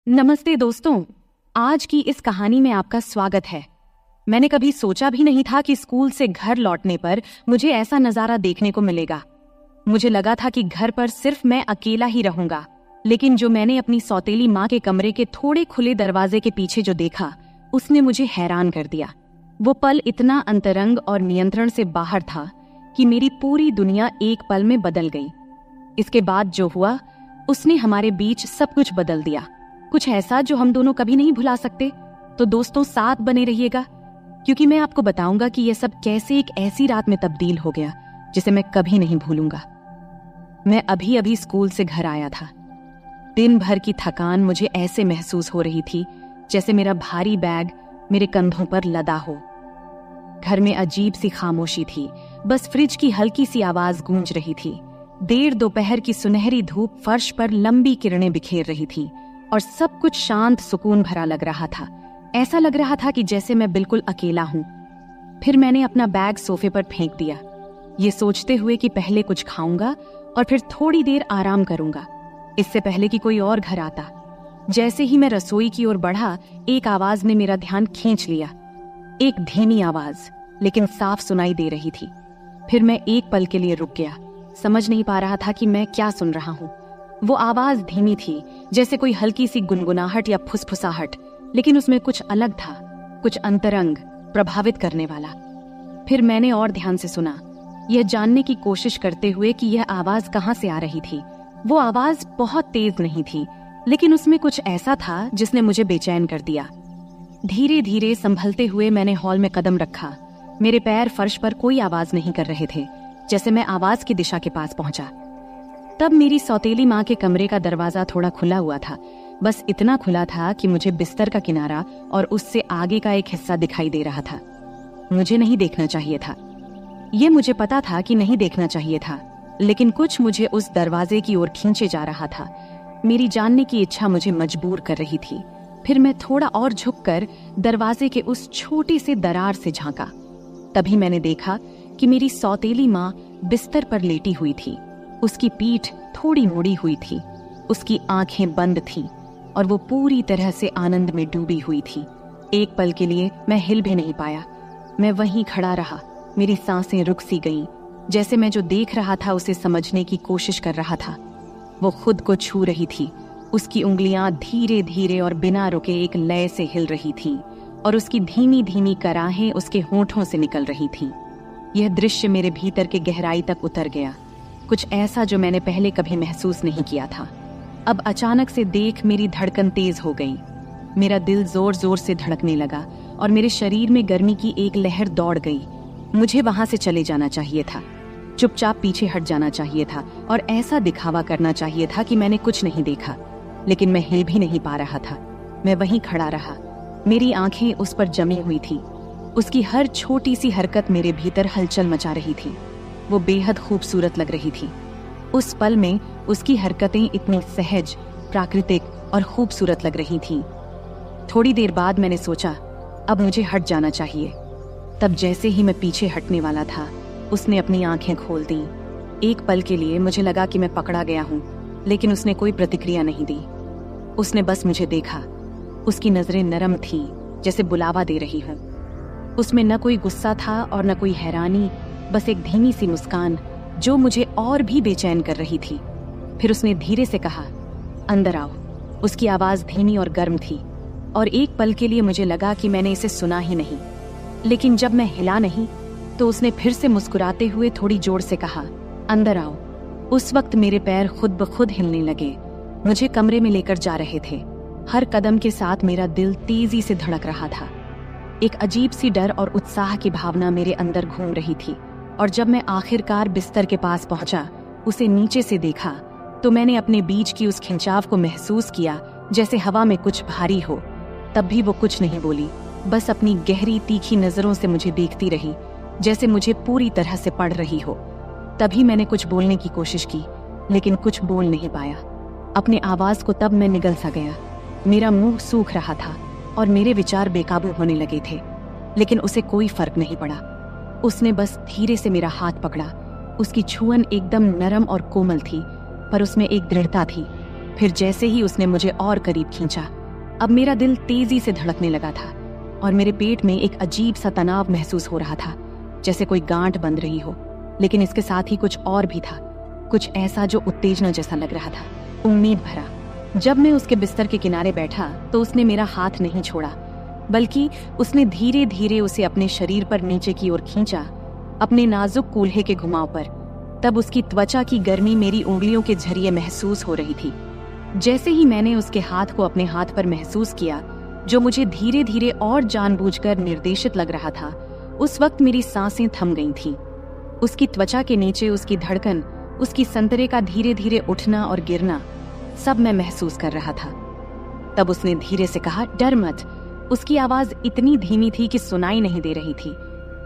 नमस्ते दोस्तों, आज की इस कहानी में आपका स्वागत है। मैंने कभी सोचा भी नहीं था कि स्कूल से घर लौटने पर मुझे ऐसा नजारा देखने को मिलेगा। मुझे लगा था कि घर पर सिर्फ मैं अकेला ही रहूंगा, लेकिन जो मैंने अपनी सौतेली माँ के कमरे के थोड़े खुले दरवाजे के पीछे जो देखा, उसने मुझे हैरान कर दिया। वो पल इतना अंतरंग और नियंत्रण से बाहर था कि मेरी पूरी दुनिया एक पल में बदल गई। इसके बाद जो हुआ, उसने हमारे बीच सब कुछ बदल दिया, कुछ ऐसा जो हम दोनों कभी नहीं भुला सकते। तो दोस्तों, साथ बने रहिएगा, क्योंकि मैं आपको बताऊंगा कि यह सब कैसे एक ऐसी रात में तब्दील हो गया जिसे मैं कभी नहीं भूलूंगा। मैं अभी अभी स्कूल से घर आया था। दिन भर की थकान मुझे ऐसे महसूस हो रही थी जैसे मेरा भारी बैग मेरे कंधों पर लदा हो। घर में अजीब सी खामोशी थी, बस फ्रिज की हल्की सी आवाज गूंज रही थी। देर दोपहर की सुनहरी धूप फर्श पर लंबी किरणें बिखेर रही थी और सब कुछ शांत सुकून भरा लग रहा था। ऐसा लग रहा था कि जैसे मैं बिल्कुल अकेला हूं। फिर मैंने अपना बैग सोफे पर फेंक दिया, ये सोचते हुए कि पहले कुछ खाऊंगा और फिर थोड़ी देर आराम करूंगा, इससे पहले कि कोई और घर आता। जैसे ही मैं रसोई की ओर बढ़ा, एक आवाज ने मेरा ध्यान खींच लिया। एक धीमी आवाज, लेकिन साफ सुनाई दे रही थी। फिर मैं एक पल के लिए रुक गया, समझ नहीं पा रहा था कि मैं क्या सुन रहा हूं। वो आवाज धीमी थी, जैसे कोई हल्की सी गुनगुनाहट या फुसफुसाहट, लेकिन उसमें कुछ अलग था, कुछ अंतरंग, प्रभावित करने वाला। फिर मैंने और ध्यान से सुना, यह जानने की कोशिश करते हुए कि यह आवाज कहां से आ रही थी। वो आवाज बहुत तेज नहीं थी, लेकिन उसमें कुछ ऐसा था जिसने मुझे बेचैन कर दिया। धीरे धीरे संभलते हुए मैंने हॉल में कदम रखा। मेरे पैर फर्श पर कोई आवाज नहीं कर रहे थे। जैसे मैं आवाज की दिशा के पास पहुंचा, तब मेरी सौतेली माँ के कमरे का दरवाजा थोड़ा खुला हुआ था। बस इतना खुला था कि मुझे बिस्तर का किनारा और उससे आगे का एक हिस्सा दिखाई दे रहा था। मुझे नहीं देखना चाहिए था, ये मुझे पता था कि नहीं देखना चाहिए था, लेकिन कुछ मुझे उस दरवाजे की ओर खींचे जा रहा था। मेरी जानने की इच्छा मुझे मजबूर कर रही थी। फिर मैं थोड़ा और झुककर दरवाजे के उस छोटे से दरार से झांका। तभी मैंने देखा कि मेरी सौतेली माँ बिस्तर पर लेटी हुई थी। उसकी पीठ थोड़ी मुड़ी हुई थी, उसकी आंखें बंद थीं और वो पूरी तरह से आनंद में डूबी हुई थी। एक पल के लिए मैं हिल भी नहीं पाया। मैं वहीं खड़ा रहा, मेरी सांसें रुक सी गईं, जैसे मैं जो देख रहा था उसे समझने की कोशिश कर रहा था। वो खुद को छू रही थी, उसकी उंगलियां धीरे धीरे और बिना रुके एक लय से हिल रही थी और उसकी धीमी धीमी कराहें उसके होंठों से निकल रही थीं। यह दृश्य मेरे भीतर के गहराई तक उतर गया, कुछ ऐसा जो मैंने पहले कभी महसूस नहीं किया था। अब अचानक से देख मेरी धड़कन तेज हो गई। मेरा दिल जोर जोर से धड़कने लगा और मेरे शरीर में गर्मी की एक लहर दौड़ गई। मुझे वहां से चले जाना चाहिए था, चुपचाप पीछे हट जाना चाहिए था और ऐसा दिखावा करना चाहिए था कि मैंने कुछ नहीं देखा। लेकिन मैं हिल भी नहीं पा रहा था। मैं वहीं खड़ा रहा, मेरी आंखें उस पर जमी हुई थी। उसकी हर छोटी सी हरकत मेरे भीतर हलचल मचा रही थी। वो बेहद खूबसूरत लग रही थी। उस पल में उसकी हरकतें इतनी सहज, प्राकृतिक और खूबसूरत लग रही थीं। थोड़ी देर बाद मैंने सोचा, अब मुझे हट जाना चाहिए। तब जैसे ही मैं पीछे हटने वाला था, उसने अपनी आंखें खोल दी। एक पल के लिए मुझे लगा कि मैं पकड़ा गया हूं, लेकिन उसने कोई प्रतिक्रिया नहीं दी। उसने बस मुझे देखा। उसकी नजरें नरम थीं, जैसे बुलावा दे रही हूं। उसमें न कोई गुस्सा था और न कोई हैरानी, बस एक धीमी सी मुस्कान जो मुझे और भी बेचैन कर रही थी। फिर उसने धीरे से कहा, अंदर आओ। उसकी आवाज धीमी और गर्म थी और एक पल के लिए मुझे लगा कि मैंने इसे सुना ही नहीं। लेकिन जब मैं हिला नहीं, तो उसने फिर से मुस्कुराते हुए थोड़ी जोर से कहा, अंदर आओ। उस वक्त मेरे पैर खुद ब खुद हिलने लगे, मुझे कमरे में लेकर जा रहे थे। हर कदम के साथ मेरा दिल तेजी से धड़क रहा था। एक अजीब सी डर और उत्साह की भावना मेरे अंदर घूम रही थी। और जब मैं आखिरकार बिस्तर के पास पहुंचा, उसे नीचे से देखा, तो मैंने अपने बीच की उस खिंचाव को महसूस किया, जैसे हवा में कुछ भारी हो। तब भी वो कुछ नहीं बोली, बस अपनी गहरी तीखी नजरों से मुझे देखती रही, जैसे मुझे पूरी तरह से पढ़ रही हो। तभी मैंने कुछ बोलने की कोशिश की, लेकिन कुछ बोल नहीं पाया। अपने आवाज को तब मैं निगल सा गया। मेरा मुंह सूख रहा था और मेरे विचार बेकाबू होने लगे थे, लेकिन उसे कोई फर्क नहीं पड़ा। उसने बस धीरे से मेरा हाथ पकड़ा। उसकी छुअन एकदम नरम और कोमल थी, पर उसमें एक दृढ़ता थी। फिर जैसे ही उसने मुझे और करीब खींचा, अब मेरा दिल तेजी से धड़कने लगा था और मेरे पेट में एक अजीब सा तनाव महसूस हो रहा था, जैसे कोई गांठ बंध रही हो। लेकिन इसके साथ ही कुछ और भी था, कुछ ऐसा जो उत्तेजना जैसा लग रहा था, उम्मीद भरा। जब मैं उसके बिस्तर के किनारे बैठा तो उसने मेरा हाथ नहीं छोड़ा, बल्कि उसने धीरे धीरे उसे अपने शरीर पर नीचे की ओर खींचा, अपने नाजुक कूल्हे के घुमाव पर। तब उसकी त्वचा की गर्मी मेरी उंगलियों के जरिए महसूस हो रही थी। जैसे ही मैंने उसके हाथ को अपने हाथ पर महसूस किया, जो मुझे धीरे धीरे और जानबूझकर निर्देशित लग रहा था, उस वक्त मेरी सांसें थम गई थीं। उसकी त्वचा के नीचे उसकी धड़कन, उसकी संतरे का धीरे धीरे उठना और गिरना, सब मैं महसूस कर रहा था। तब उसने धीरे से कहा, डर मत। उसकी आवाज इतनी धीमी थी कि सुनाई नहीं दे रही थी,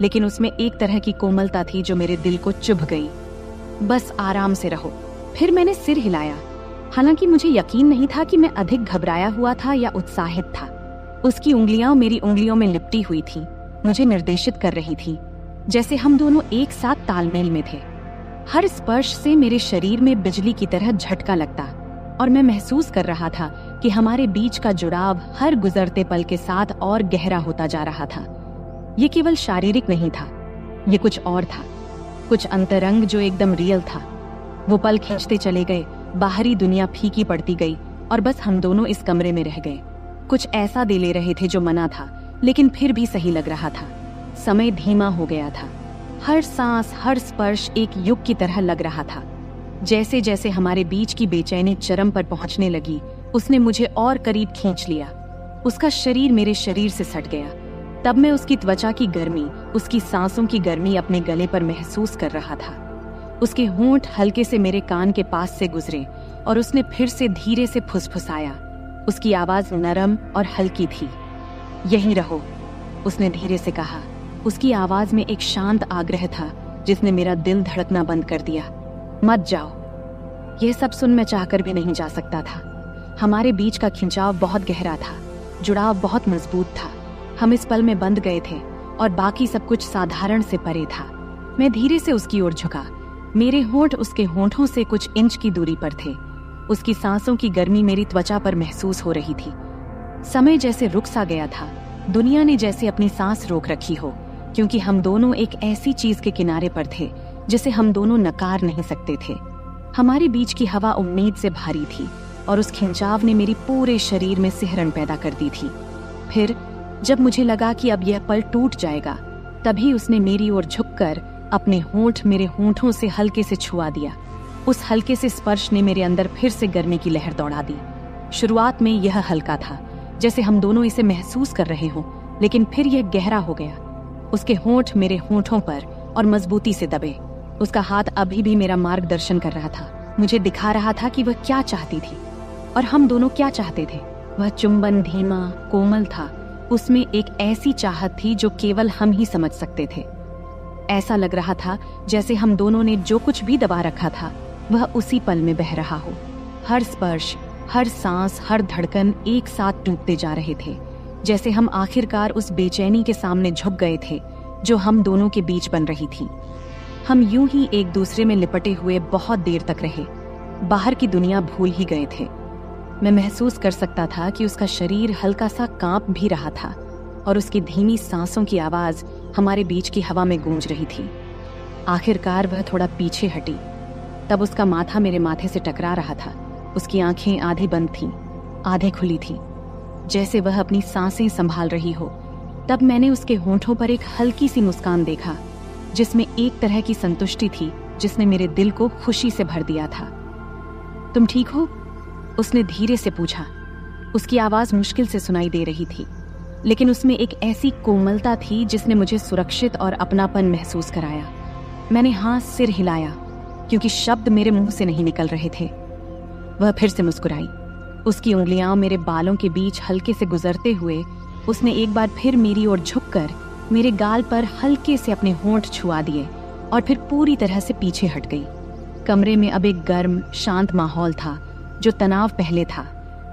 लेकिन उसमें एक तरह की कोमलता थी जो मेरे दिल को चुभ गई। बस आराम से रहो। फिर मैंने सिर हिलाया, हालांकि मुझे यकीन नहीं था कि मैं अधिक घबराया हुआ था या उत्साहित था। उसकी उंगलियां मेरी उंगलियों में लिपटी हुई थी, मुझे निर्देशित कर रही थी, जैसे हम दोनों एक साथ तालमेल में थे। हर स्पर्श से मेरे शरीर में बिजली की तरह झटका लगता और मैं महसूस कर रहा था कि हमारे बीच का जुड़ाव हर गुजरते पल के साथ और गहरा होता जा रहा था। ये केवल शारीरिक नहीं था, ये कुछ और था, कुछ अंतरंग जो एकदम रियल था। वो पल खींचते चले गए, बाहरी दुनिया फीकी पड़ती गई और बस हम दोनों इस कमरे में रह गए। कुछ ऐसा दे ले रहे थे जो मना था, लेकिन फिर भी सही लग रहा था। समय धीमा हो गया था, हर सांस, हर स्पर्श एक युग की तरह लग रहा था। जैसे जैसे हमारे बीच की बेचैनी चरम पर पहुंचने लगी, उसने मुझे और करीब खींच लिया। उसका शरीर मेरे शरीर से सट गया। तब मैं उसकी त्वचा की गर्मी, उसकी सांसों की गर्मी अपने गले पर महसूस कर रहा था। उसके होंठ हल्के से मेरे कान के पास से गुजरे और उसने फिर से धीरे से फुसफुसाया। उसकी आवाज नरम और हल्की थी। यहीं रहो, उसने धीरे से कहा। उसकी आवाज में एक शांत आग्रह था जिसने मेरा दिल धड़कना बंद कर दिया। मत जाओ। यह सब सुन मैं चाहकर भी नहीं जा सकता था। हमारे बीच का खिंचाव बहुत गहरा था, जुड़ाव बहुत मजबूत था। हम इस पल में बंध गए थे और बाकी सब कुछ साधारण से परे था। मैं धीरे से उसकी ओर झुका। मेरे होंठ उसके होंठों से कुछ इंच की दूरी पर थे। उसकी सांसों की गर्मी मेरी त्वचा पर महसूस हो रही थी। समय जैसे रुक सा गया था, दुनिया ने जैसे अपनी सांस रोक रखी हो, क्योंकि हम दोनों एक ऐसी चीज के किनारे पर थे जिसे हम दोनों नकार नहीं सकते थे। हमारे बीच की हवा उम्मीद से भारी थी और उस खिंचाव ने मेरी पूरे शरीर में सिहरन पैदा कर दी थी। फिर जब मुझे लगा कि अब यह पल टूट जाएगा, तभी उसने मेरी ओर झुककर अपने होंठ मेरे होंठों से हल्के से छुआ दिया। उस हल्के से स्पर्श ने मेरे अंदर फिर से गर्मी की लहर दौड़ा दी। शुरुआत में यह हल्का था, जैसे हम दोनों इसे महसूस कर रहे हों, लेकिन फिर यह गहरा हो गया। उसके होंठ मेरे होंठों पर और मजबूती से दबे। उसका हाथ अभी भी मेरा मार्गदर्शन कर रहा था, मुझे दिखा रहा था कि वह क्या चाहती थी और हम दोनों क्या चाहते थे। वह चुंबन धीमा, कोमल था। उसमें एक ऐसी चाहत थी जो केवल हम ही समझ सकते थे। ऐसा लग रहा था जैसे हम दोनों ने जो कुछ भी दबा रखा था, वह उसी पल में बह रहा हो। हर स्पर्श, हर सांस, हर धड़कन एक साथ टूटते जा रहे थे, जैसे हम आखिरकार उस बेचैनी के सामने झुक गए थे जो हम दोनों के बीच बन रही थी। हम यूं ही एक दूसरे में लिपटे हुए बहुत देर तक रहे। बाहर की दुनिया भूल ही गए थे। मैं महसूस कर सकता था कि उसका शरीर हल्का सा कांप भी रहा था और उसकी धीमी सांसों की आवाज हमारे बीच की हवा में गूंज रही थी। आखिरकार वह थोड़ा पीछे हटी। तब उसका माथा मेरे माथे से टकरा रहा था। उसकी आंखें आधे बंद थीं, आधे खुली थीं, जैसे वह अपनी सांसें संभाल रही हो। तब मैंने उसके होंठों पर एक हल्की सी मुस्कान देखा, जिसमें एक तरह की संतुष्टि थी जिसने मेरे दिल को खुशी से भर दिया था। तुम ठीक हो? उसने धीरे से पूछा। उसकी आवाज मुश्किल से सुनाई दे रही थी, लेकिन उसमें एक ऐसी कोमलता थी जिसने मुझे सुरक्षित और अपनापन महसूस कराया। मैंने हाँ सिर हिलाया, क्योंकि शब्द मेरे मुंह से नहीं निकल रहे थे। वह फिर से मुस्कुराई। उसकी उंगलियां मेरे बालों के बीच हल्के से गुजरते हुए उसने एक बार फिर मेरी ओर झुककर मेरे गाल पर हल्के से अपने होंठ छुआ दिए और फिर पूरी तरह से पीछे हट गई। कमरे में अब एक गर्म, शांत माहौल था। जो तनाव पहले था,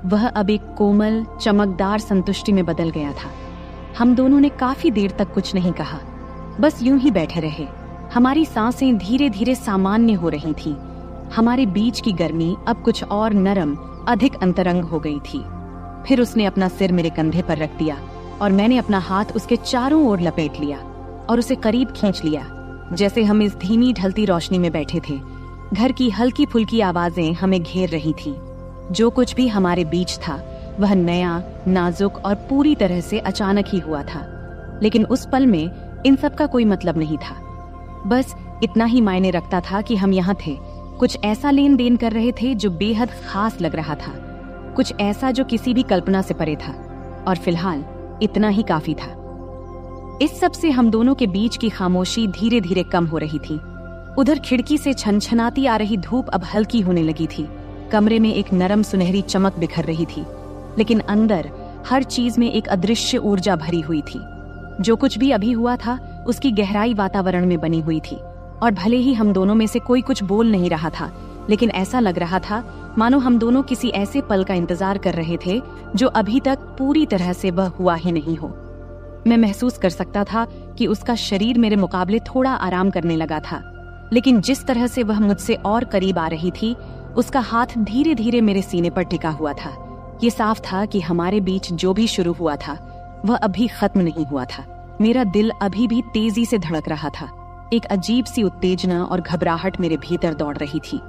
वह अब एक कोमल, चमकदार संतुष्टि में बदल गया था। हम दोनों ने काफी देर तक कुछ नहीं कहा, बस यूं ही बैठे रहे। हमारी सांसें धीरे धीरे सामान्य हो रही थीं। हमारे बीच की गर्मी अब कुछ और नरम, अधिक अंतरंग हो गई थी। फिर उसने अपना सिर मेरे कंधे पर रख दिया और मैंने अपना हाथ उसके चारों ओर लपेट लिया और उसे करीब खींच लिया, जैसे हम इस धीमी ढलती रोशनी में बैठे थे। घर की हल्की फुल्की आवाजें हमें घेर रही थीं। जो कुछ भी हमारे बीच था वह नया, नाजुक और पूरी तरह से अचानक ही हुआ था। लेकिन उस पल में इन सब का कोई मतलब नहीं था। बस इतना ही मायने रखता था कि हम यहाँ थे, कुछ ऐसा लेन देन कर रहे थे जो बेहद खास लग रहा था, कुछ ऐसा जो किसी भी कल्पना से परे था। और फिलहाल इतना ही काफी था। इस सब से हम दोनों के बीच की खामोशी धीरे धीरे कम हो रही थी। उधर खिड़की से छनछनाती आ रही धूप अब हल्की होने लगी थी। कमरे में एक नरम सुनहरी चमक बिखर रही थी, लेकिन अंदर हर चीज में एक अदृश्य ऊर्जा भरी हुई थी। जो कुछ भी अभी हुआ था उसकी गहराई वातावरण में बनी हुई थी, और भले ही हम दोनों में से कोई कुछ बोल नहीं रहा था, लेकिन ऐसा लग रहा था मानो हम दोनों किसी ऐसे पल का इंतजार कर रहे थे जो अभी तक पूरी तरह से वह हुआ ही नहीं हो। मैं महसूस कर सकता था कि उसका शरीर मेरे मुकाबले थोड़ा आराम करने लगा था, लेकिन जिस तरह से वह मुझसे और करीब आ रही थी, उसका हाथ धीरे धीरे मेरे सीने पर टिका हुआ था। ये साफ था कि हमारे बीच जो भी शुरू हुआ था वह अभी खत्म नहीं हुआ था। मेरा दिल अभी भी तेजी से धड़क रहा था। एक अजीब सी उत्तेजना और घबराहट मेरे भीतर दौड़ रही थी।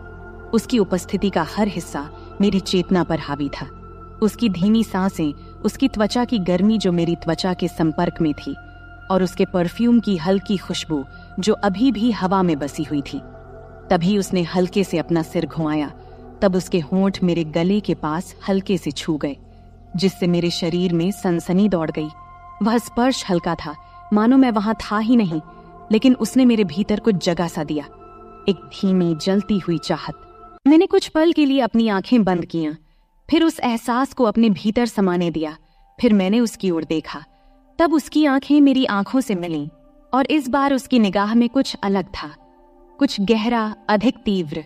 उसकी उपस्थिति का हर हिस्सा मेरी चेतना पर हावी था। उसकी धीमी सांसें, उसकी त्वचा की गर्मी जो मेरी त्वचा के संपर्क में थी, और उसके परफ्यूम की हल्की खुशबू जो अभी भी हवा में बसी हुई थी। तभी उसने हल्के से अपना सिर घुमाया, तब उसके होंठ मेरे गले के पास हल्के से छू गए, जिससे मेरे शरीर में सनसनी दौड़ गई। वह स्पर्श हल्का था, मानो मैं वहां था ही नहीं, लेकिन उसने मेरे भीतर कुछ जगह सा दिया, एक धीमी जलती हुई चाहत। मैंने कुछ पल के लिए अपनी आंखें बंद कियां, फिर उस एहसास को अपने भीतर समाने दिया। फिर मैंने उसकी ओर देखा, तब उसकी आंखें मेरी आंखों से मिलीं, और इस बार उसकी निगाह में कुछ अलग था, कुछ गहरा, अधिक तीव्र।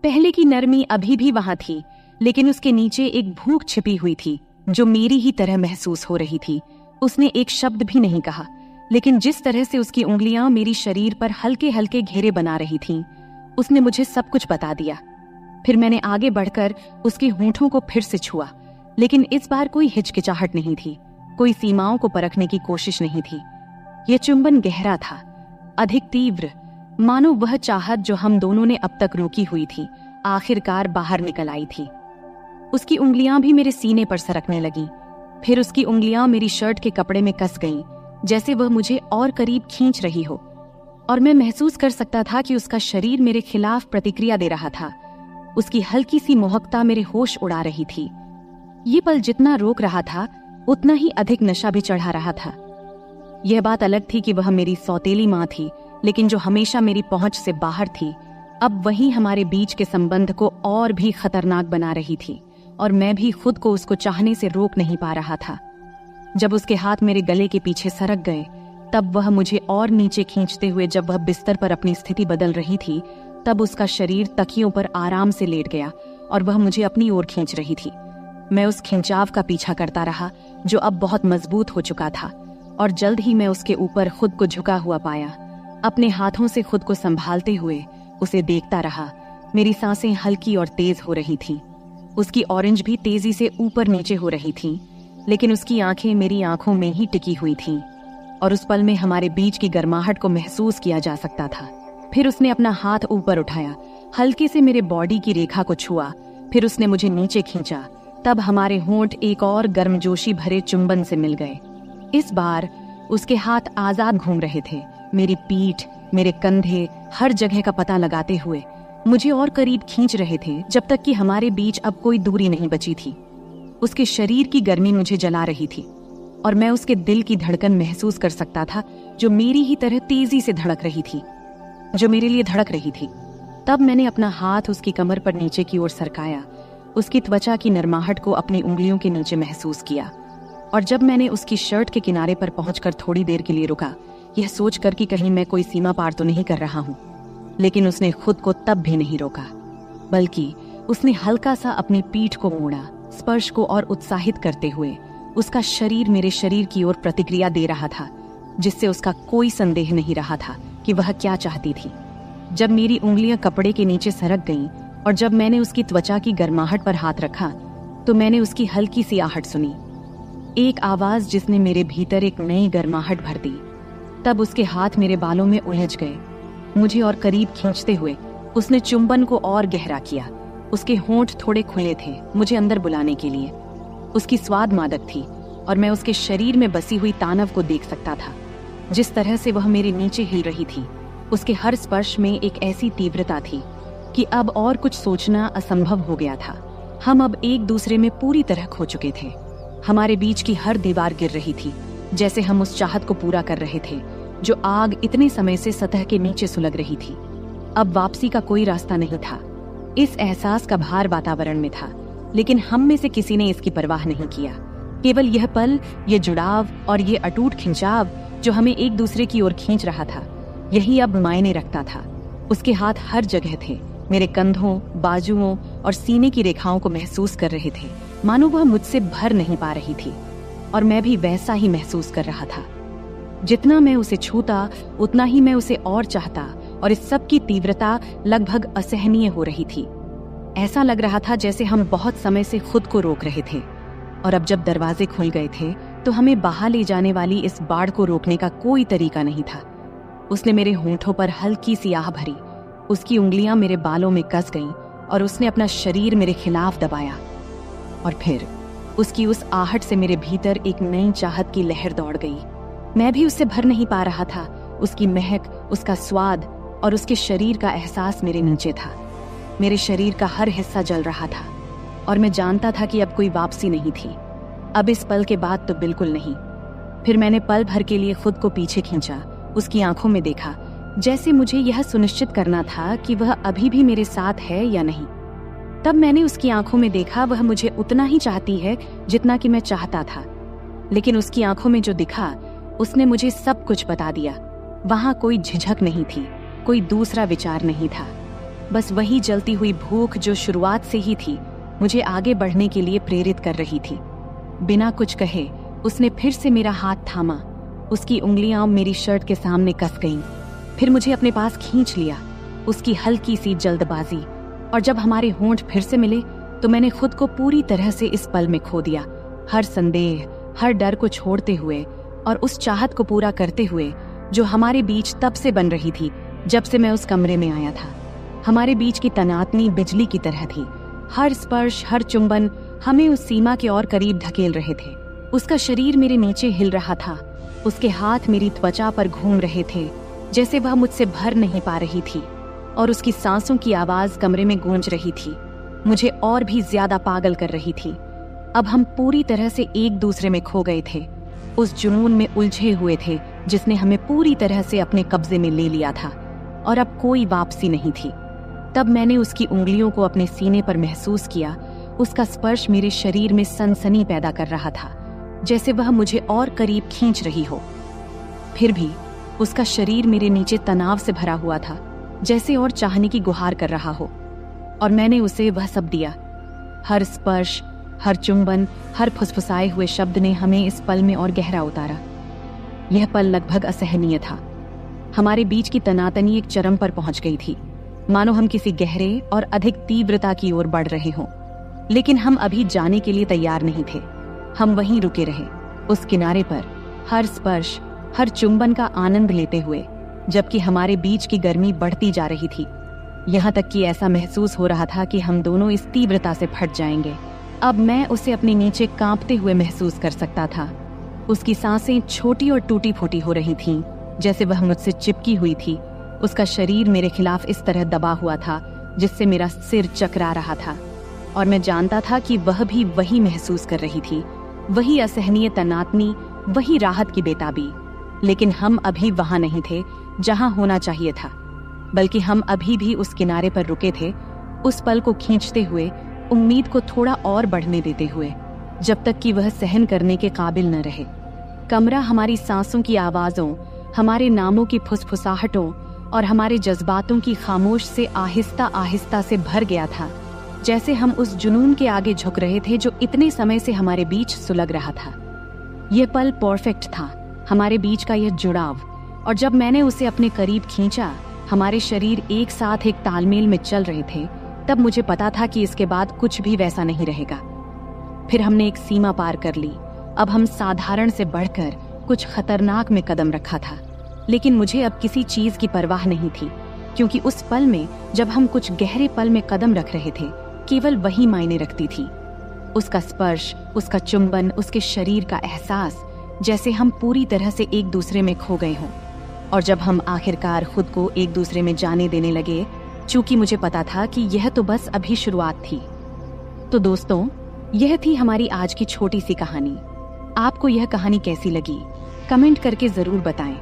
पहले की नरमी अभी भी वहां थी, लेकिन उसके नीचे एक भूख छिपी हुई थी जो मेरी ही तरह महसूस हो रही थी। उसने एक शब्द भी नहीं कहा, लेकिन जिस तरह से उसकी उंगलियां मेरी शरीर पर हल्के हल्के घेरे बना रही थीं, उसने मुझे सब कुछ बता दिया। फिर मैंने आगे बढ़कर उसके होंठों को फिर से छुआ, लेकिन इस बार कोई हिचकिचाहट नहीं थी, कोई सीमाओं को परखने की कोशिश नहीं थी। यह चुंबन गहरा था, अधिक तीव्र, मानो वह चाहत जो हम दोनों ने अब तक रोकी हुई थी आखिरकार बाहर निकल आई थी। उसकी उंगलियां भी मेरे सीने पर सरकने लगीं। फिर उसकी उंगलियां मेरी शर्ट के कपड़े में कस गईं, जैसे वह मुझे और करीब खींच रही हो, और मैं महसूस कर सकता था कि उसका शरीर मेरे खिलाफ प्रतिक्रिया दे रहा था। उसकी हल्की सी मोहकता मेरे होश उड़ा रही थी। ये पल जितना रोक रहा था, उतना ही अधिक नशा भी चढ़ा रहा था। यह बात अलग थी कि वह मेरी सौतेली माँ थी, लेकिन जो हमेशा मेरी पहुंच से बाहर थी, अब वही हमारे बीच के संबंध को और भी खतरनाक बना रही थी, और मैं भी खुद को उसको चाहने से रोक नहीं पा रहा था। जब उसके हाथ मेरे गले के पीछे सरक गए, तब वह मुझे और नीचे खींचते हुए, जब वह बिस्तर पर अपनी स्थिति बदल रही थी, तब उसका शरीर तकियों पर आराम से लेट गया और वह मुझे अपनी ओर खींच रही थी। मैं उस खिंचाव का पीछा करता रहा जो अब बहुत मजबूत हो चुका था, और जल्द ही मैं उसके ऊपर खुद को झुका हुआ पाया। अपने हाथों से खुद को संभालते हुए उसे देखता रहा। मेरी सांसें हल्की और तेज हो रही थीं। उसकी ऑरेंज भी तेजी से ऊपर नीचे हो रही थीं, लेकिन उसकी आंखें मेरी आंखों में ही टिकी हुई थीं, और उस पल में हमारे बीच की गर्माहट को महसूस किया जा सकता था। फिर उसने अपना हाथ ऊपर उठाया, हल्के से मेरे बॉडी की रेखा को छुआ, फिर उसने मुझे नीचे खींचा। तब हमारे होंठ एक और गर्मजोशी भरे चुंबन से मिल गए। इस बार उसके हाथ आजाद घूम रहे थे, मेरी पीठ, मेरे कंधे, हर जगह का पता लगाते हुए मुझे और करीब खींच रहे थे, जब तक कि हमारे बीच अब कोई दूरी नहीं बची थी। उसके शरीर की गर्मी मुझे जला रही थी, और मैं उसके दिल की धड़कन महसूस कर सकता था जो मेरी ही तरह तेजी से धड़क रही थी, जो मेरे लिए धड़क रही थी। तब मैंने अपना हाथ उसकी कमर पर नीचे की ओर सरकाया, उसकी त्वचा की नरमाहट को अपनी उंगलियों के नीचे महसूस किया, और जब मैंने उसकी शर्ट के किनारे पर पहुंचकर थोड़ी देर के लिए रुका, यह सोचकर कि कहीं मैं कोई सीमा पार तो नहीं कर रहा हूं, लेकिन उसने खुद को तब भी नहीं रोका, बल्कि उसने हल्का सा अपनी पीठ को मोड़ा, स्पर्श को और उत्साहित करते हुए। उसका शरीर मेरे शरीर की ओर प्रतिक्रिया दे रहा था, जिससे उसका कोई संदेह नहीं रहा था कि वह क्या चाहती थी। जब मेरी उंगलियां कपड़े के नीचे सरक गईं और जब मैंने उसकी त्वचा की गर्माहट पर हाथ रखा, तो मैंने उसकी हल्की सी आहट सुनी, एक आवाज जिसने मेरे भीतर एक नई गर्माहट भर दी। तब उसके हाथ मेरे बालों में उलझ गए। मुझे और करीब खींचते हुए उसने चुंबन को और गहरा किया। उसके होंठ थोड़े खुले थे मुझे अंदर बुलाने के लिए। उसकी स्वाद मादक थी और मैं उसके शरीर में बसी हुई तानव को देख सकता था। जिस तरह से वह मेरे नीचे हिल रही थी, उसके हर स्पर्श में एक ऐसी तीव्रता थी कि अब और कुछ सोचना असंभव हो गया था। हम अब एक दूसरे में पूरी तरह खो चुके थे। हमारे बीच की हर दीवार गिर रही थी, जैसे हम उस चाहत को पूरा कर रहे थे जो आग इतने समय से सतह के नीचे सुलग रही थी। अब वापसी का कोई रास्ता नहीं था। इस एहसास का भार वातावरण में था, लेकिन हम में से किसी ने इसकी परवाह नहीं किया। केवल यह पल, यह जुड़ाव और ये अटूट खिंचाव जो हमें एक दूसरे की ओर खींच रहा था, यही अब मायने रखता था। उसके हाथ हर जगह थे, मेरे कंधों, बाजुओं और सीने की रेखाओं को महसूस कर रहे थे, मानो वह मुझसे भर नहीं पा रही थी। और मैं भी वैसा ही महसूस कर रहा था। जितना मैं उसे छूता उतना ही मैं उसे और चाहता, और इस सब की तीव्रता लगभग असहनीय हो रही थी। ऐसा लग रहा था जैसे हम बहुत समय से खुद को रोक रहे थे, और अब जब दरवाजे खुल गए थे तो हमें बहा ले जाने वाली इस बाढ़ को रोकने का कोई तरीका नहीं था। उसने मेरे होंठों पर हल्की सी आह भरी, उसकी उंगलियां मेरे बालों में कस गईं और उसने अपना शरीर मेरे खिलाफ दबाया। और फिर उसकी उस आहट से मेरे भीतर एक नई चाहत की लहर दौड़ गई। मैं भी उससे भर नहीं पा रहा था। उसकी महक, उसका स्वाद और उसके शरीर का एहसास मेरे नीचे था। मेरे शरीर का हर हिस्सा जल रहा था और मैं जानता था कि अब कोई वापसी नहीं थी। अब इस पल के बाद तो बिल्कुल नहीं। फिर मैंने पल भर के लिए खुद को पीछे खींचा, उसकी आंखों में देखा, जैसे मुझे यह सुनिश्चित करना था कि वह अभी भी मेरे साथ है या नहीं। तब मैंने उसकी आंखों में देखा, वह मुझे उतना ही चाहती है जितना कि मैं चाहता था। लेकिन उसकी आंखों में जो दिखा, उसने मुझे सब कुछ बता दिया। वहां कोई झिझक नहीं थी, कोई दूसरा विचार नहीं था। बस वही जलती हुई भूख जो शुरुआत से ही थी, मुझे आगे बढ़ने के लिए प्रेरित कर रही थी। बिना कुछ कहे उसने फिर से मेरा हाथ थामा। उसकी उंगलियां मेरी शर्ट के सामने कस गईं। फिर मुझे अपने पास खींच लिया। उसकी हल्की सी जल्दबाजी, और जब हमारे होंठ फिर से मिले तो मैंने खुद को पूरी तरह से इस पल में खो दिया। हर संदेह, हर डर को छोड़ते हुए और उस चाहत को पूरा करते हुए जो हमारे बीच तब से बन रही थी जब से मैं उस कमरे में आया था। हमारे बीच की तनातनी बिजली की तरह थी। हर स्पर्श, हर चुंबन हमें उस सीमा के और करीब धकेल रहे थे। उसका शरीर मेरे नीचे हिल रहा था। उसके हाथ मेरी त्वचा पर घूम रहे थे, जैसे वह मुझसे भर नहीं पा रही थी, और उसकी सांसों की आवाज कमरे में गूंज रही थी, मुझे और भी ज्यादा पागल कर रही थी। अब हम पूरी तरह से एक दूसरे में खो गए थे, उस जुनून में उलझे हुए थे जिसने हमें पूरी तरह से अपने कब्जे में ले लिया था, और अब कोई वापसी नहीं थी। तब मैंने उसकी उंगलियों को अपने सीने पर महसूस किया। उसका स्पर्श मेरे शरीर में सनसनी पैदा कर रहा था, जैसे वह मुझे और करीब खींच रही हो। फिर भी उसका शरीर मेरे नीचे तनाव से भरा हुआ था, जैसे और चाहने की गुहार कर रहा हो, और मैंने उसे वह सब दिया। हर स्पर्श, हर चुंबन, हर फुसफुसाए हुए शब्द ने हमें इस पल में और गहरा उतारा। यह पल लगभग असहनीय था। हमारे बीच की तनातनी एक चरम पर पहुंच गई थी, मानो हम किसी गहरे और अधिक तीव्रता की ओर बढ़ रहे हों। लेकिन हम अभी जाने के लिए तैयार नहीं थे। हम वहीं रुके रहे, उस किनारे पर, हर स्पर्श, हर चुंबन का आनंद लेते हुए, जबकि हमारे बीच की गर्मी बढ़ती जा रही थी। यहाँ तक कि ऐसा महसूस हो रहा था कि हम दोनों इस तीव्रता से फट जाएंगे। अब मैं उसे अपने नीचे कांपते हुए महसूस कर सकता था। उसकी सांसें छोटी और टूटी फूटी हो रही थीं, जैसे वह मुझसे चिपकी हुई थी। उसका शरीर मेरे खिलाफ इस तरह दबा हुआ था जिससे मेरा सिर चकरा रहा था, और मैं जानता था कि वह भी वही महसूस कर रही थी, वही असहनीय तनातनी, वही राहत की बेताबी। लेकिन हम अभी वहां नहीं थे जहां होना चाहिए था, बल्कि हम अभी भी उस किनारे पर रुके थे, उस पल को खींचते हुए, उम्मीद को थोड़ा और बढ़ने देते हुए, जब तक कि वह सहन करने के काबिल न रहे। कमरा हमारी सांसों की आवाजों, हमारे नामों की फुसफुसाहटों और हमारे जज्बातों की खामोश से आहिस्ता आहिस्ता से भर गया था, जैसे हम उस जुनून के आगे झुक रहे थे जो इतने समय से हमारे बीच सुलग रहा था। यह पल परफेक्ट था, हमारे बीच का यह जुड़ाव, और जब मैंने उसे अपने करीब खींचा, हमारे शरीर एक साथ एक तालमेल में चल रहे थे, तब मुझे पता था कि इसके बाद कुछ भी वैसा नहीं रहेगा। फिर हमने एक सीमा पार कर ली। अब हम साधारण से बढ़कर कुछ खतरनाक में कदम रखा था, लेकिन मुझे अब किसी चीज की परवाह नहीं थी, क्योंकि उस पल में जब हम कुछ गहरे पल में कदम रख रहे थे, केवल वही मायने रखती थी। उसका स्पर्श, उसका चुंबन, उसके शरीर का एहसास, जैसे हम पूरी तरह से एक दूसरे में खो गए हों। और जब हम आखिरकार खुद को एक दूसरे में जाने देने लगे, चूंकि मुझे पता था कि यह तो बस अभी शुरुआत थी। तो दोस्तों, यह थी हमारी आज की छोटी सी कहानी। आपको यह कहानी कैसी लगी? कमेंट करके जरूर बताएं।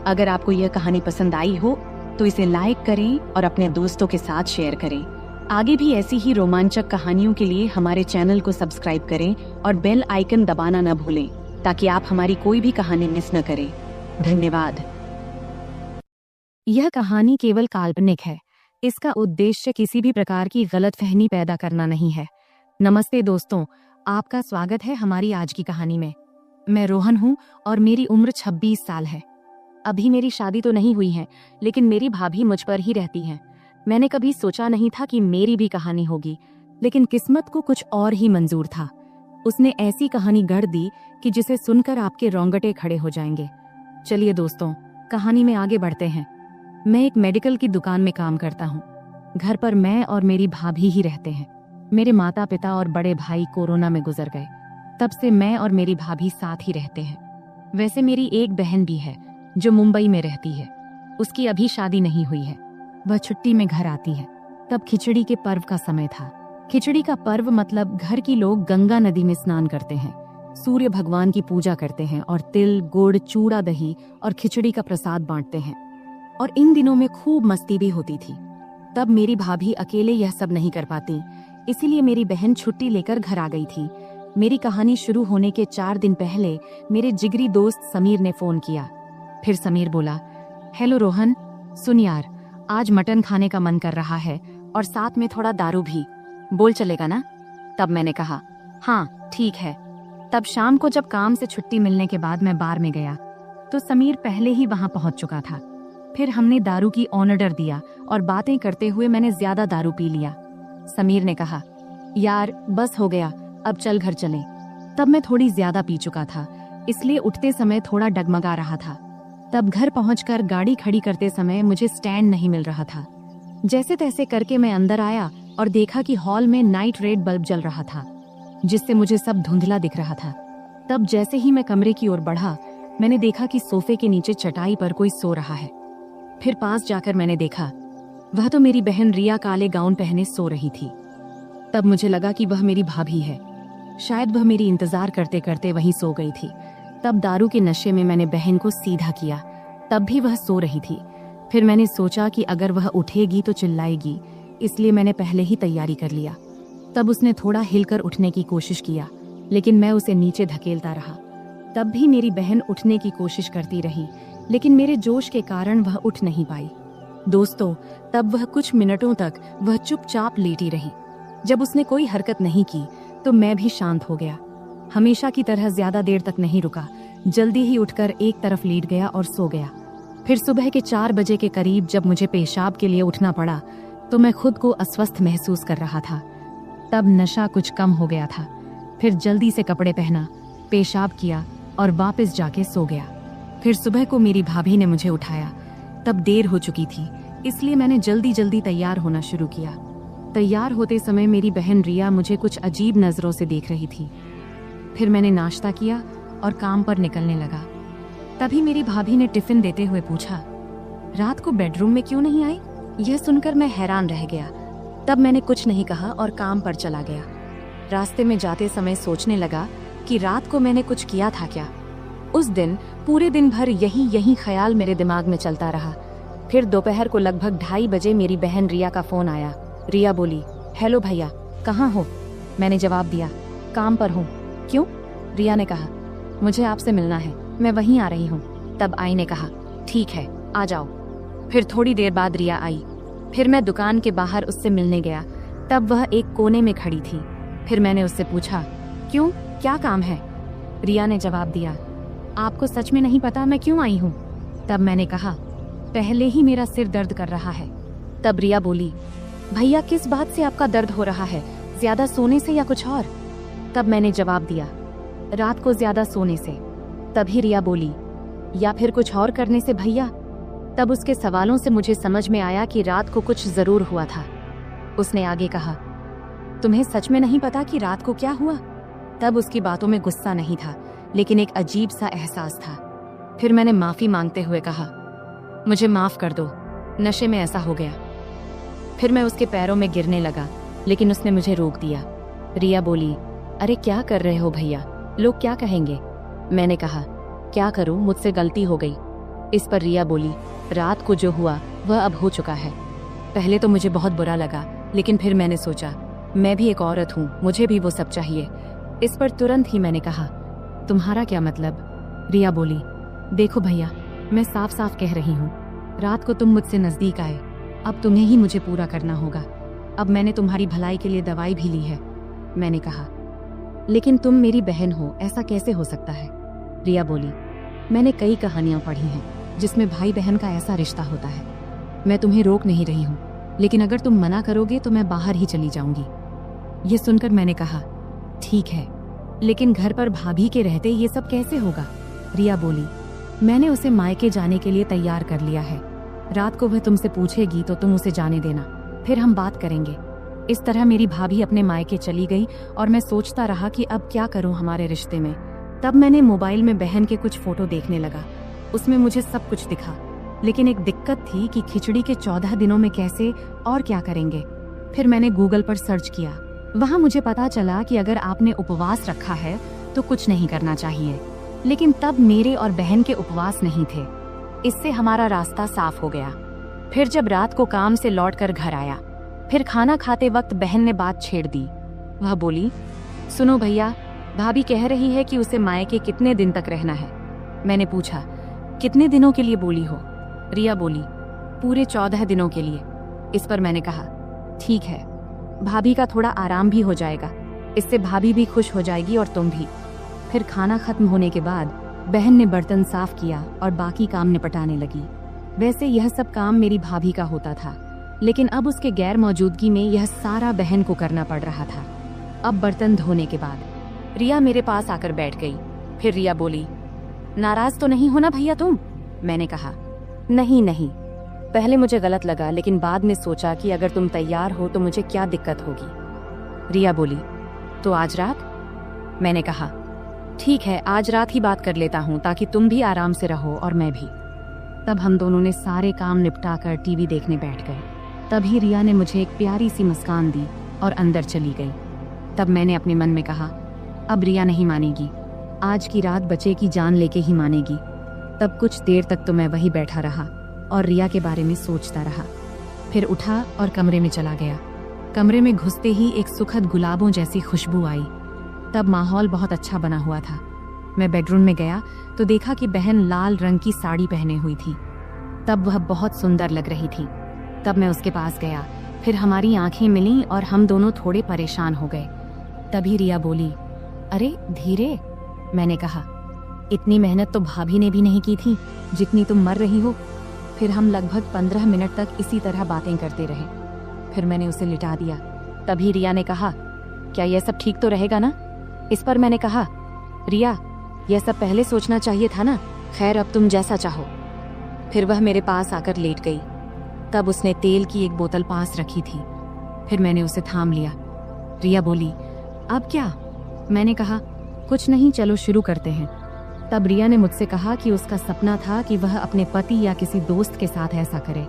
अगर आपको यह कहानी पसंद आई हो तो इसे लाइक करें और अपने दोस्तों के साथ शेयर करें। आगे भी ऐसी ही रोमांचक कहानियों के लिए हमारे चैनल को सब्सक्राइब करें और बेल आइकन दबाना न भूलें, ताकि आप हमारी कोई भी कहानी मिस न करें। धन्यवाद। यह कहानी केवल काल्पनिक है। इसका उद्देश्य किसी भी प्रकार की गलतफहमी पैदा करना नहीं है। नमस्ते दोस्तों, आपका स्वागत है हमारी आज की कहानी में। मैं रोहन हूँ और मेरी उम्र 26 साल है। अभी मेरी शादी तो नहीं हुई है, लेकिन मेरी भाभी मुझ पर ही रहती हैं। मैंने कभी सोचा नहीं था कि मेरी भी कहानी होगी, लेकिन किस्मत को कुछ और ही मंजूर था। उसने ऐसी कहानी गढ़ दी कि जिसे सुनकर आपके रोंगटे खड़े हो जाएंगे। चलिए दोस्तों, कहानी में आगे बढ़ते हैं। मैं एक मेडिकल की दुकान में काम करता हूँ। घर पर मैं और मेरी भाभी ही रहते हैं। मेरे माता पिता और बड़े भाई कोरोना में गुजर गए। तब से मैं और मेरी भाभी साथ ही रहते हैं। वैसे मेरी एक बहन भी है जो मुंबई में रहती है। उसकी अभी शादी नहीं हुई है। वह छुट्टी में घर आती है। तब खिचड़ी के पर्व का समय था। खिचड़ी का पर्व मतलब घर की लोग गंगा नदी में स्नान करते हैं, सूर्य भगवान की पूजा करते हैं और तिल, गुड़, चूड़ा, दही और खिचड़ी का प्रसाद बांटते हैं। और इन दिनों में खूब मस्ती भी होती थी। तब मेरी भाभी अकेले यह सब नहीं कर पाती, इसीलिए मेरी बहन छुट्टी लेकर घर आ गई थी। मेरी कहानी शुरू होने के 4 दिन पहले मेरे जिगरी दोस्त समीर ने फोन किया। फिर समीर बोला, हेलो रोहन, सुन यार, आज मटन खाने का मन कर रहा है और साथ में थोड़ा दारू भी, बोल चलेगा ना? तब मैंने कहा, हाँ ठीक है। तब शाम को जब काम से छुट्टी मिलने के बाद मैं बार में गया तो समीर पहले ही वहां पहुंच चुका था। फिर हमने दारू की ऑर्डर दिया और बातें करते हुए मैंने ज्यादा दारू पी लिया। समीर ने कहा, यार बस हो गया, अब चल घर चलें। तब मैं थोड़ी ज्यादा पी चुका था, इसलिए उठते समय थोड़ा डगमगा रहा था। तब घर पहुंचकर गाड़ी खड़ी करते समय मुझे स्टैंड नहीं मिल रहा था। जैसे तैसे करके मैं अंदर आया और देखा कि हॉल में नाइट रेड बल्ब जल रहा था, जिससे मुझे सब धुंधला दिख रहा था। तब जैसे ही मैं कमरे की ओर बढ़ा, मैंने देखा कि सोफे के नीचे चटाई पर कोई सो रहा है। फिर पास जाकर मैंने देखा, वह तो मेरी बहन रिया काले गाउन पहने सो रही थी। तब मुझे लगा कि वह मेरी भाभी है। शायद वह मेरी इंतजार करते करते वहीं सो गई थी। तब दारू के नशे में मैंने बहन को सीधा किया। तब भी वह सो रही थी। फिर मैंने सोचा कि अगर वह उठेगी तो चिल्लाएगी, इसलिए मैंने पहले ही तैयारी कर लिया। तब उसने थोड़ा हिलकर उठने की कोशिश किया, लेकिन मैं उसे नीचे धकेलता रहा। तब भी मेरी बहन उठने की कोशिश करती रही, लेकिन मेरे जोश के कारण वह उठ नहीं पाई। दोस्तों, तब वह कुछ मिनटों तक वह चुपचाप लेटी रही। जब उसने कोई हरकत नहीं की तो मैं भी शांत हो गया। हमेशा की तरह ज्यादा देर तक नहीं रुका, जल्दी ही उठकर एक तरफ लेट गया और सो गया। फिर सुबह के 4 बजे के करीब जब मुझे पेशाब के लिए उठना पड़ा तो मैं खुद को अस्वस्थ महसूस कर रहा था। तब नशा कुछ कम हो गया था। फिर जल्दी से कपड़े पहना, पेशाब किया और वापस जाके सो गया। फिर सुबह को मेरी भाभी ने मुझे उठाया। तब देर हो चुकी थी, इसलिए मैंने जल्दी जल्दी तैयार होना शुरू किया। तैयार होते समय मेरी बहन रिया मुझे कुछ अजीब नजरों से देख रही थी। फिर मैंने नाश्ता किया और काम पर निकलने लगा। तभी मेरी भाभी ने टिफिन देते हुए पूछा, रात को बेडरूम में क्यों नहीं आई? यह सुनकर मैं हैरान रह गया। तब मैंने कुछ नहीं कहा और काम पर चला गया। रास्ते में जाते समय सोचने लगा कि रात को मैंने कुछ किया था क्या। उस दिन पूरे दिन भर यही ख्याल मेरे दिमाग में चलता रहा। फिर दोपहर को लगभग 2:30 बजे मेरी बहन रिया का फोन आया। रिया बोली, हेलो भैया, कहाँ हो? मैंने जवाब दिया, काम पर हूँ। क्यों? रिया ने कहा, मुझे आपसे मिलना है, मैं वहीं आ रही हूँ। तब आई ने कहा, ठीक है, आ जाओ। फिर थोड़ी देर बाद रिया आई। फिर मैं दुकान के बाहर उससे मिलने गया। तब वह एक कोने में खड़ी थी। फिर मैंने उससे पूछा, क्यों, क्या काम है? रिया ने जवाब दिया, आपको सच में नहीं पता मैं क्यों आई हूँ? तब मैंने कहा, पहले ही मेरा सिर दर्द कर रहा है। तब रिया बोली, भैया किस बात से आपका दर्द हो रहा है? ज्यादा सोने से या कुछ और? तब मैंने जवाब दिया, रात को ज्यादा सोने से। तभी रिया बोली, या फिर कुछ और करने से भैया। तब उसके सवालों से मुझे समझ में आया कि रात को कुछ जरूर हुआ था। उसने आगे कहा, तुम्हें सच में नहीं पता कि रात को क्या हुआ? तब उसकी बातों में गुस्सा नहीं था, लेकिन एक अजीब सा एहसास था। फिर मैंने माफी मांगते हुए कहा, मुझे माफ कर दो, नशे में ऐसा हो गया। फिर मैं उसके पैरों में गिरने लगा, लेकिन उसने मुझे रोक दिया। रिया बोली, अरे क्या कर रहे हो भैया, लोग क्या कहेंगे? मैंने कहा, क्या करूं, मुझसे गलती हो गई। इस पर रिया बोली, रात को जो हुआ वह अब हो चुका है। पहले तो मुझे बहुत बुरा लगा, लेकिन फिर मैंने सोचा मैं भी एक औरत हूँ, मुझे भी वो सब चाहिए। इस पर तुरंत ही मैंने कहा, तुम्हारा क्या मतलब? रिया बोली, देखो भैया, मैं साफ साफ कह रही हूँ, रात को तुम मुझसे नजदीक आए, अब तुम्हें ही मुझे पूरा करना होगा। अब मैंने तुम्हारी भलाई के लिए दवाई भी ली है। मैंने कहा, लेकिन तुम मेरी बहन हो, ऐसा कैसे हो सकता है? रिया बोली, मैंने कई कहानियां पढ़ी हैं जिसमें भाई बहन का ऐसा रिश्ता होता है। मैं तुम्हें रोक नहीं रही हूँ, लेकिन अगर तुम मना करोगे तो मैं बाहर ही चली जाऊंगी। ये सुनकर मैंने कहा, ठीक है, लेकिन घर पर भाभी के रहते ये सब कैसे होगा? रिया बोली, मैंने उसे मायके जाने के लिए तैयार कर लिया है। रात को वह तुमसे पूछेगी तो तुम उसे जाने देना, फिर हम बात करेंगे। इस तरह मेरी भाभी अपने मायके चली गई और मैं सोचता रहा कि अब क्या करूं हमारे रिश्ते में। तब मैंने मोबाइल में बहन के कुछ फोटो देखने लगा। उसमें मुझे सब कुछ दिखा, लेकिन एक दिक्कत थी कि खिचड़ी के 14 दिनों में कैसे और क्या करेंगे। फिर मैंने गूगल पर सर्च किया। वहां मुझे पता चला कि अगर आपने उपवास रखा है तो कुछ नहीं करना चाहिए, लेकिन तब मेरे और बहन के उपवास नहीं थे। इससे हमारा रास्ता साफ हो गया। फिर जब रात को काम से लौटकर घर आया, फिर खाना खाते वक्त बहन ने बात छेड़ दी। वह बोली, सुनो भैया, भाभी कह रही है कि उसे मायके कितने दिन तक रहना है। मैंने पूछा, कितने दिनों के लिए बोली हो? रिया बोली, पूरे 14 दिनों के लिए। इस पर मैंने कहा, ठीक है, भाभी का थोड़ा आराम भी हो जाएगा, इससे भाभी भी खुश हो जाएगी और तुम भी। फिर खाना खत्म होने के बाद बहन ने बर्तन साफ किया और बाकी काम निपटाने लगी। वैसे यह सब काम मेरी भाभी का होता था, लेकिन अब उसके गैर मौजूदगी में यह सारा बहन को करना पड़ रहा था। अब बर्तन धोने के बाद रिया मेरे पास आकर बैठ गई। फिर रिया बोली, नाराज तो नहीं हो ना भैया तुम? मैंने कहा, नहीं नहीं, पहले मुझे गलत लगा, लेकिन बाद में सोचा कि अगर तुम तैयार हो तो मुझे क्या दिक्कत होगी। रिया बोली, तो आज रात? मैंने कहा, ठीक है, आज रात ही बात कर लेता हूँ ताकि तुम भी आराम से रहो और मैं भी। तब हम दोनों ने सारे काम निपटाकर टीवी देखने बैठ गए। तभी रिया ने मुझे एक प्यारी सी मुस्कान दी और अंदर चली गई। तब मैंने अपने मन में कहा, अब रिया नहीं मानेगी, आज की रात बच्चे की जान लेके ही मानेगी। तब कुछ देर तक तो मैं वही बैठा रहा और रिया के बारे में सोचता रहा। फिर उठा और कमरे में चला गया। कमरे में घुसते ही एक सुखद गुलाबों जैसी खुशबू आई। तब माहौल बहुत अच्छा बना हुआ था। मैं बेडरूम में गया तो देखा कि बहन लाल रंग की साड़ी पहने हुई थी। तब वह बहुत सुंदर लग रही थी। तब मैं उसके पास गया, फिर हमारी आंखें मिलीं और हम दोनों थोड़े परेशान हो गए। तभी रिया बोली, अरे धीरे। मैंने कहा, इतनी मेहनत तो भाभी ने भी नहीं की थी जितनी तुम मर रही हो। फिर हम लगभग 15 मिनट तक इसी तरह बातें करते रहे। फिर मैंने उसे लिटा दिया। तभी रिया ने कहा, क्या यह सब ठीक तो रहेगा ना? इस पर मैंने कहा, रिया, यह सब पहले सोचना चाहिए था ना। खैर, अब तुम जैसा चाहो। फिर वह मेरे पास आकर लेट गई। तब उसने तेल की एक बोतल पास रखी थी। फिर मैंने उसे थाम लिया। रिया बोली, अब क्या? मैंने कहा, कुछ नहीं, चलो शुरू करते हैं। तब रिया ने मुझसे कहा कि उसका सपना था कि वह अपने पति या किसी दोस्त के साथ ऐसा करे,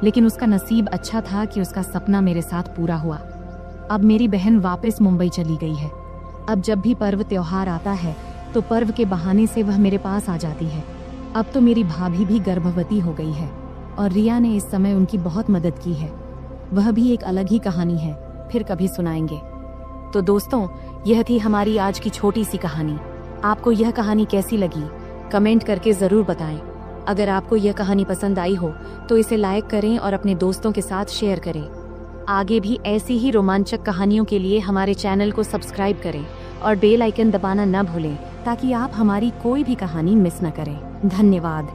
लेकिन उसका नसीब अच्छा था कि उसका सपना मेरे साथ पूरा हुआ। अब मेरी बहन वापस मुंबई चली गई है। अब जब भी पर्व त्योहार आता है तो पर्व के बहाने से वह मेरे पास आ जाती है। अब तो मेरी भाभी भी गर्भवती हो गई है और रिया ने इस समय उनकी बहुत मदद की है। वह भी एक अलग ही कहानी है, फिर कभी सुनाएंगे। तो दोस्तों, यह थी हमारी आज की छोटी सी कहानी। आपको यह कहानी कैसी लगी कमेंट करके जरूर बताएं। अगर आपको यह कहानी पसंद आई हो तो इसे लाइक करें और अपने दोस्तों के साथ शेयर करें। आगे भी ऐसी ही रोमांचक कहानियों के लिए हमारे चैनल को सब्सक्राइब करें और बेल आइकन दबाना न भूलें ताकि आप हमारी कोई भी कहानी मिस न करें। धन्यवाद।